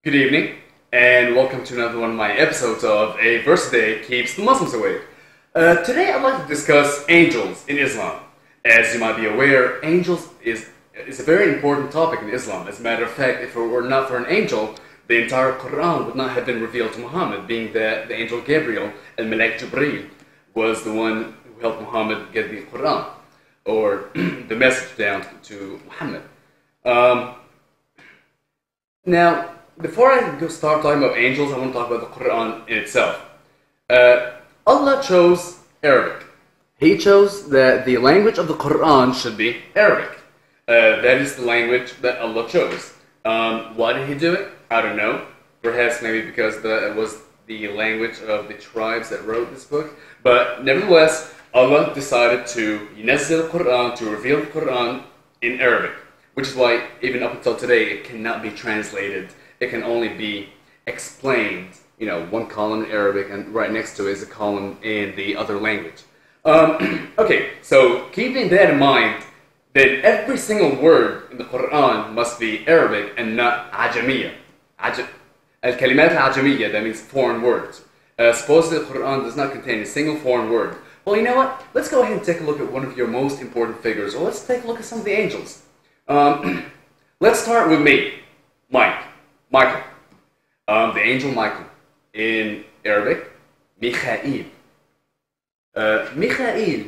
Good evening, and welcome to another one of my episodes of A Verse a Day Keeps the Muslims Awake. Today I'd like to discuss angels in Islam. As you might be aware, angels is a very important topic in Islam. As a matter of fact, if it were not for an angel, the entire Quran would not have been revealed to Muhammad, being that the angel Gabriel, al-Malak Jibreel, was the one who helped Muhammad get the Quran, or the message down to Muhammad. Now, before I start talking about angels, I want to talk about the Quran in itself. Allah chose Arabic. He chose that the language of the Quran should be Arabic. That is the language that Allah chose. Why did He do it? I don't know. Perhaps maybe because it was the language of the tribes that wrote this book. But nevertheless, Allah decided to yunazzil the Quran, to reveal the Quran in Arabic. Which is why, even up until today, it cannot be translated. It can only be explained, one column in Arabic, and right next to it is a column in the other language. Okay, so keeping that in mind, that every single word in the Quran must be Arabic and not Ajamiyya. Al-Kalimat al-Ajamiyya, that means foreign words. Supposedly the Quran does not contain a single foreign word. Well, you know what? Let's go ahead and take a look at one of your most important figures, or let's take a look at some of the angels. Let's start with me, Michael. The angel Michael. In Arabic, Mikhail. Mikhail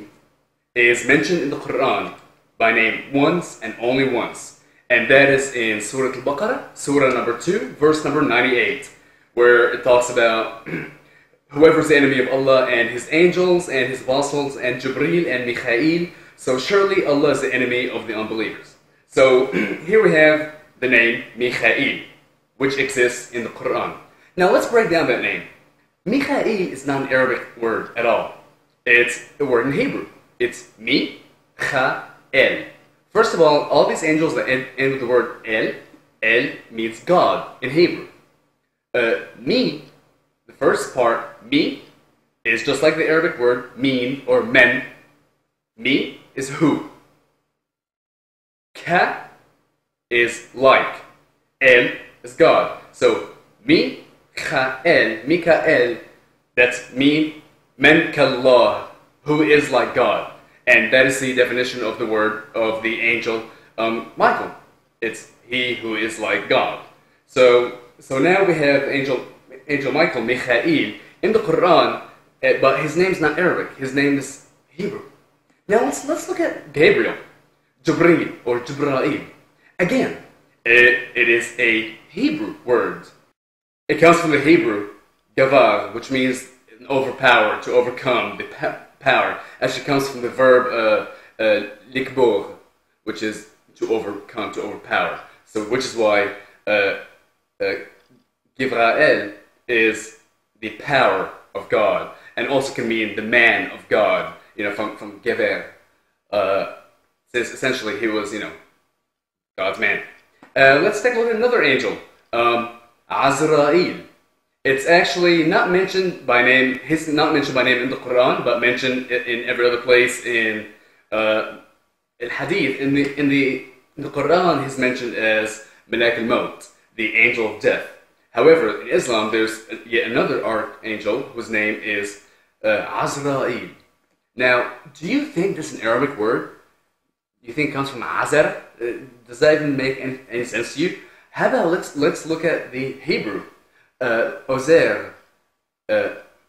is mentioned in the Quran by name once and only once. And that is in Surah Al-Baqarah, Surah number 2, verse number 98, where it talks about whoever's the enemy of Allah and His angels and His apostles and Jibreel and Mikhail, so surely Allah is the enemy of the unbelievers. So here we have the name Mikhail, which exists in the Quran. Now let's break down that name. Mikhail is not an Arabic word at all. It's a word in Hebrew. It's Mi-Cha-El. First of all these angels that end with the word El means God in Hebrew. Mi, the first part, Mi, is just like the Arabic word Min or Men. Mi is who. Ka is like. El is God. So, Mikael, that's me, men kallah, who is like God. And that is the definition of the word of the angel Michael. It's he who is like God. So now we have angel Michael, Mikhail, in the Quran, but his name's not Arabic. His name is Hebrew. Now let's look at Gabriel, Jibreel, or Jibrail. Again, it is a Hebrew word. It comes from the Hebrew gavar, which means overpower, to overcome, the power. Actually comes from the verb likbor, which is to overcome, to overpower. So which is why Givrael is the power of God, and also can mean the man of God, from Gever. Since essentially he was, God's man. Let's take a look at another angel, Azrael. It's actually not mentioned by name. He's not mentioned by name in the Quran, but mentioned in every other place in Hadith. In the Quran, he's mentioned as Malak al-Maut, the angel of death. However, in Islam, there's yet another archangel whose name is Azrael. Now, do you think this is an Arabic word? Do you think it comes from Azar? Does that even make any sense to you? How about let's look at the Hebrew. Ozer.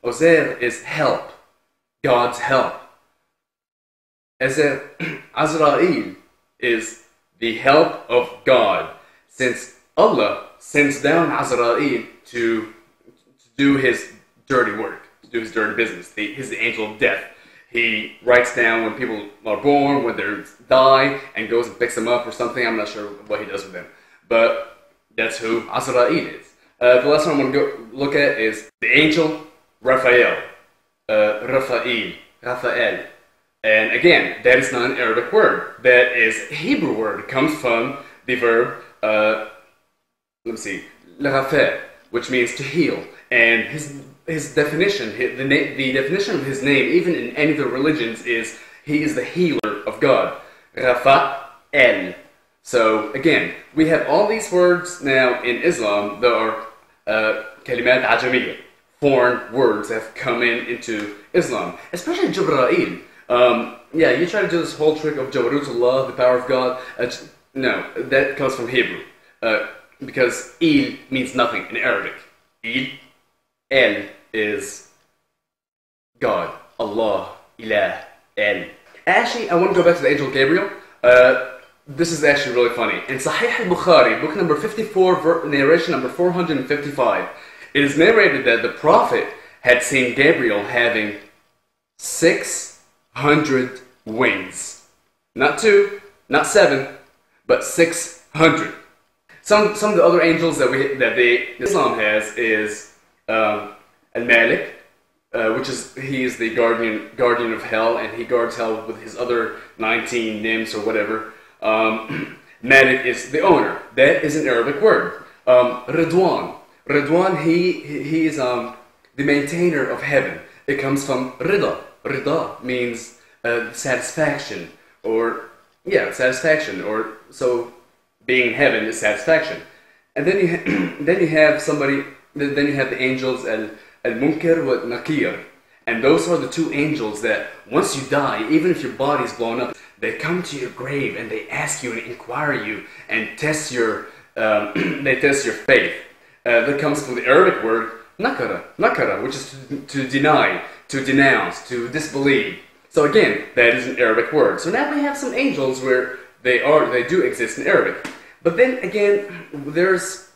Ozer is help. God's help. Azrael is the help of God. Since Allah sends down Azrael to do his dirty work, to do his dirty business. He's the angel of death. He writes down when people are born, when they die, and goes and picks them up or something. I'm not sure what he does with them. But that's who Azrael is. The last one I'm going to go look at is the angel Raphael. Raphael. And again, that is not an Arabic word. That is a Hebrew word. It comes from the verb, l'rafa, which means to heal. And his definition, the definition of his name, even in any of the religions, is he is the healer of God. Raphael. So again, we have all these words now in Islam that are kalimat ajamiyya, foreign words that have come into Islam, especially Jibra'il. Yeah, you try to do this whole trick of Jabarutullah, the power of God. No, that comes from Hebrew. Because il means nothing in Arabic. El is God, Allah, Ilah, El. Actually, I want to go back to the angel Gabriel. This is actually really funny. In Sahih al-Bukhari, book number 54, narration number 455, it is narrated that the Prophet had seen Gabriel having 600 wings. Not 2, not 7, but 600. Some of the other angels that Islam has is Al-Malik, which is he is the guardian of hell, and he guards hell with his other 19 nymphs or whatever. Malik is the owner. That is an Arabic word. Ridwan, he is the maintainer of heaven. It comes from Rida. Rida means satisfaction, or satisfaction, or so. Being in heaven is satisfaction. And then you have the angels al-Munkar wa Nakir. And those are the two angels that once you die, even if your body is blown up, they come to your grave and they ask you and inquire you and test your faith. That comes from the Arabic word nakara, which is to deny, to denounce, to disbelieve. So again, that is an Arabic word. So now we have some angels where they do exist in Arabic. But then again, there's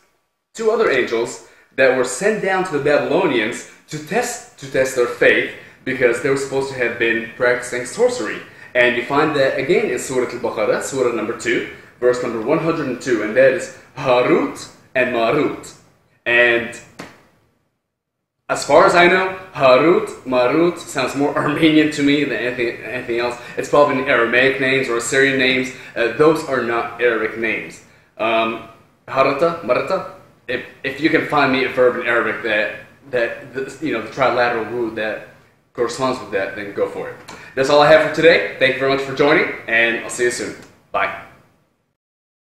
two other angels that were sent down to the Babylonians to test their faith, because they were supposed to have been practicing sorcery. And you find that again in Surah Al-Baqarah, Surah number 2, verse number 102, and that is Harut and Marut. And as far as I know, Marut sounds more Armenian to me than anything else. It's probably Aramaic names or Assyrian names. Those are not Arabic names. Marata. If you can find me a verb in Arabic that the trilateral root that corresponds with that, then go for it. That's all I have for today. Thank you very much for joining, and I'll see you soon. Bye.